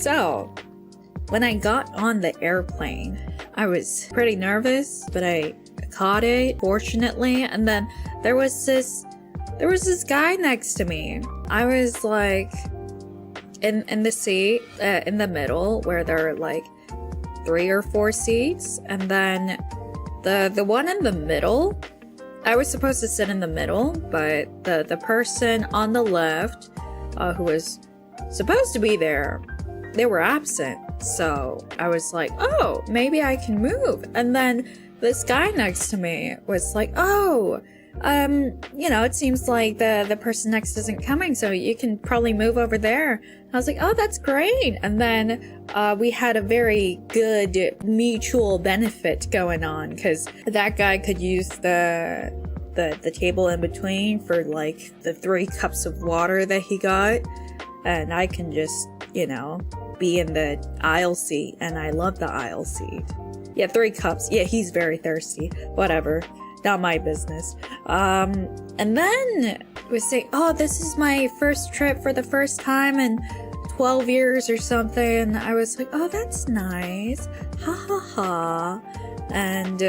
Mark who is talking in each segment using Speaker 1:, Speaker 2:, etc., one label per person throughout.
Speaker 1: So, when I got on the airplane, I was pretty nervous, but I caught it, fortunately. And then there was this guy next to me. I was like in the seat in the middle where there are like 3 or 4 seats, and then the one in the middle, I was supposed to sit in the middle, but the person on the left who was supposed to be there, they were absent. So I was like, oh, maybe I can move. And then this guy next to me was like, oh, it seems like the person next isn't coming, so you can probably move over there. I was like, oh, that's great. And then we had a very good mutual benefit going on, because that guy could use the table in between for like the 3 cups of water that he got, and I can just, be in the aisle seat, and I love the aisle seat. Yeah, 3 cups. Yeah, he's very thirsty. Whatever. Not my business. And then we say, oh, this is my first trip for the first time in 12 years or something. I was like, oh, that's nice. Ha ha ha. And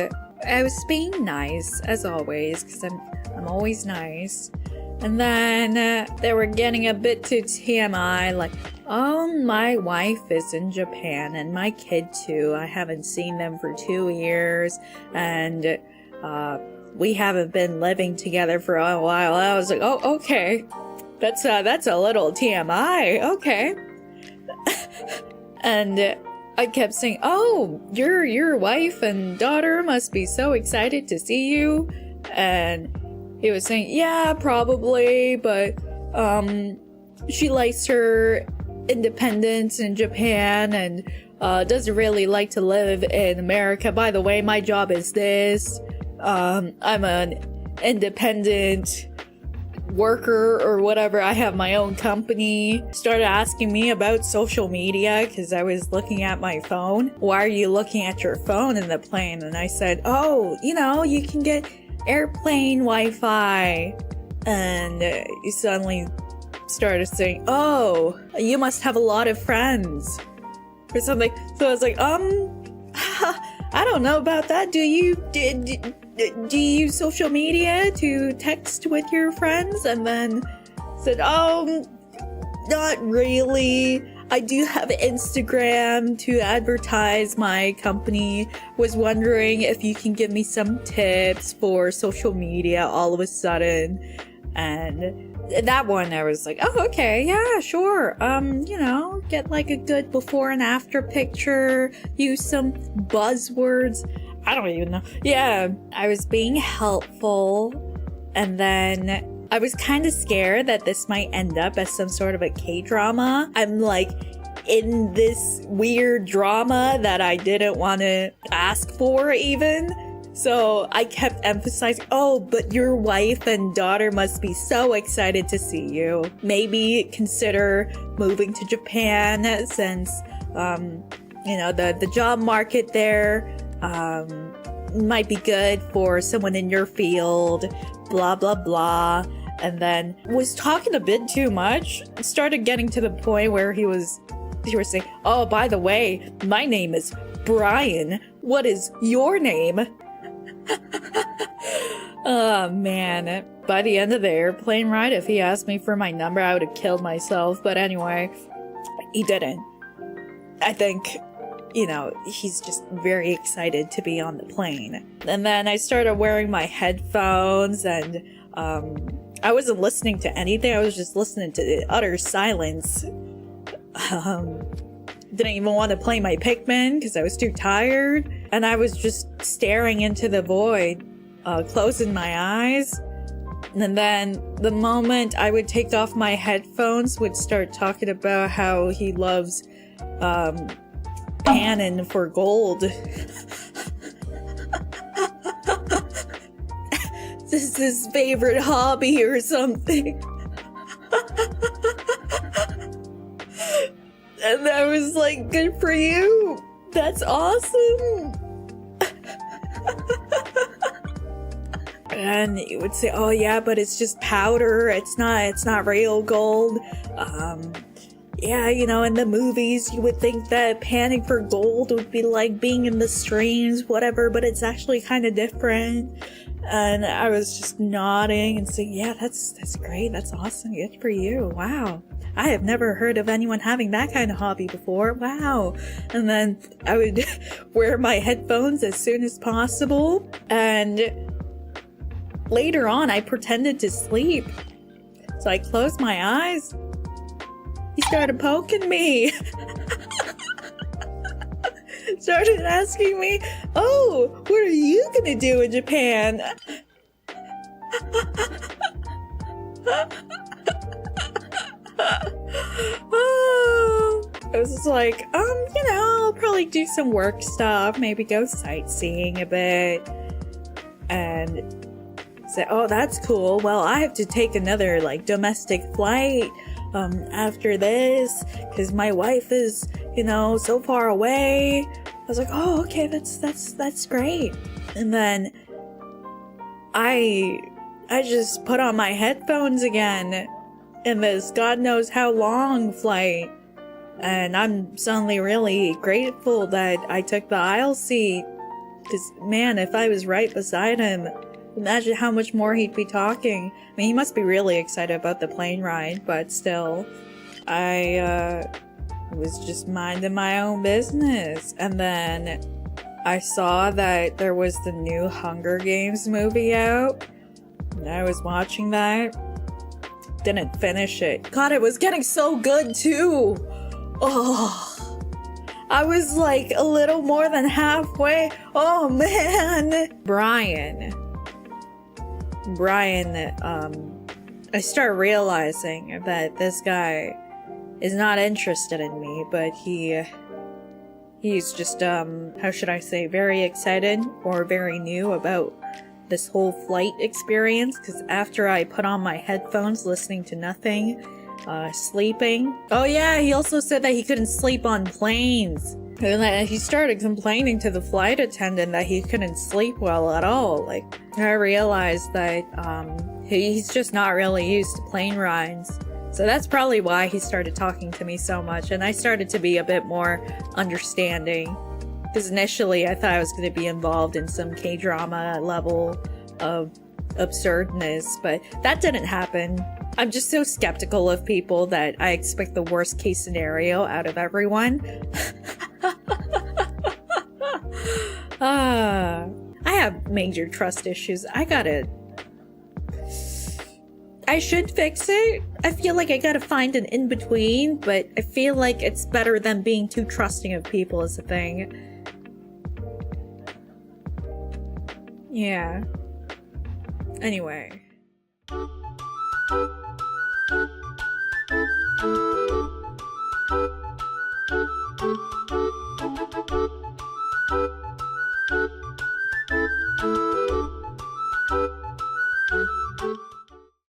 Speaker 1: I was being nice, as always, because I'm always nice. And then they were getting a bit too TMI, like, oh, my wife is in Japan, and my kid too. I haven't seen them for 2 years, and we haven't been living together for a while. I was like, oh, okay. That's a little TMI. Okay. And I kept saying, oh, your wife and daughter must be so excited to see you. And he was saying, yeah, probably, but she likes her independence in Japan and doesn't really like to live in America. By the way, my job is this. I'm an independent worker or whatever. I have my own company. Started asking me about social media because I was looking at my phone. Why are you looking at your phone in the plane? And I said, oh, you can get airplane Wi-Fi. And he suddenly started saying, oh, you must have a lot of friends or something. So I was like, I don't know about that. Do you use social media to text with your friends? And then said, oh, not really. I do have Instagram to advertise my company. Was wondering if you can give me some tips for social media all of a sudden. And that one I was like, oh, okay, yeah, sure. Get like a good before and after picture, use some buzzwords. I don't even know. Yeah, I was being helpful, and then I was kind of scared that this might end up as some sort of a K-drama. I'm like in this weird drama that I didn't want to ask for even. So I kept emphasizing, oh, but your wife and daughter must be so excited to see you. Maybe consider moving to Japan since, the job market there might be good for someone in your field, blah, blah, blah. And then was talking a bit too much. Started getting to the point where he was saying, oh, by the way, my name is Brian. What is your name? Oh, man. By the end of the airplane ride, if he asked me for my number, I would have killed myself. But anyway, he didn't. I think, he's just very excited to be on the plane. And then I started wearing my headphones, and I wasn't listening to anything. I was just listening to the utter silence. Didn't even want to play my Pikmin because I was too tired. And I was just staring into the void, closing my eyes. And then the moment I would take off my headphones, would start talking about how he loves panning for gold. This is his favorite hobby or something. And I was like, good for you. That's awesome. And he would say, oh yeah, but it's just powder. It's not real gold. yeah, you know, in the movies, you would think that panning for gold would be like being in the streams, whatever, but it's actually kind of different. And I was just nodding and saying, yeah, that's great. That's awesome. Good for you. Wow. I have never heard of anyone having that kind of hobby before. Wow. And then I would wear my headphones as soon as possible. And later on, I pretended to sleep. So I closed my eyes. He started poking me. Started asking me, oh, what are you gonna do in Japan? I was just like, you know, I'll probably do some work stuff, maybe go sightseeing a bit. And say, oh, that's cool. Well, I have to take another like domestic flight after this because my wife is, you know, so far away. I was like, oh, okay, that's great. And then I just put on my headphones again in this God knows how long flight. And I'm suddenly really grateful that I took the aisle seat. Because, man, if I was right beside him, imagine how much more he'd be talking. I mean, he must be really excited about the plane ride, but still. I was just minding my own business. And then I saw that there was the new Hunger Games movie out. And I was watching that. Didn't finish it. God, it was getting so good too. Oh, I was like a little more than halfway. Oh man. Brian, I start realizing that this guy is not interested in me, but he's just, how should I say, very excited or very new about this whole flight experience, because after I put on my headphones listening to nothing, sleeping. Oh yeah, he also said that he couldn't sleep on planes. And then he started complaining to the flight attendant that he couldn't sleep well at all. Like, I realized that he's just not really used to plane rides. So that's probably why he started talking to me so much, and I started to be a bit more understanding. Because initially I thought I was going to be involved in some K-drama level of absurdness, but that didn't happen. I'm just so skeptical of people that I expect the worst case scenario out of everyone. I have major trust issues. I should fix it. I feel like I gotta find an in-between, but I feel like it's better than being too trusting of people is the thing. Yeah. Anyway.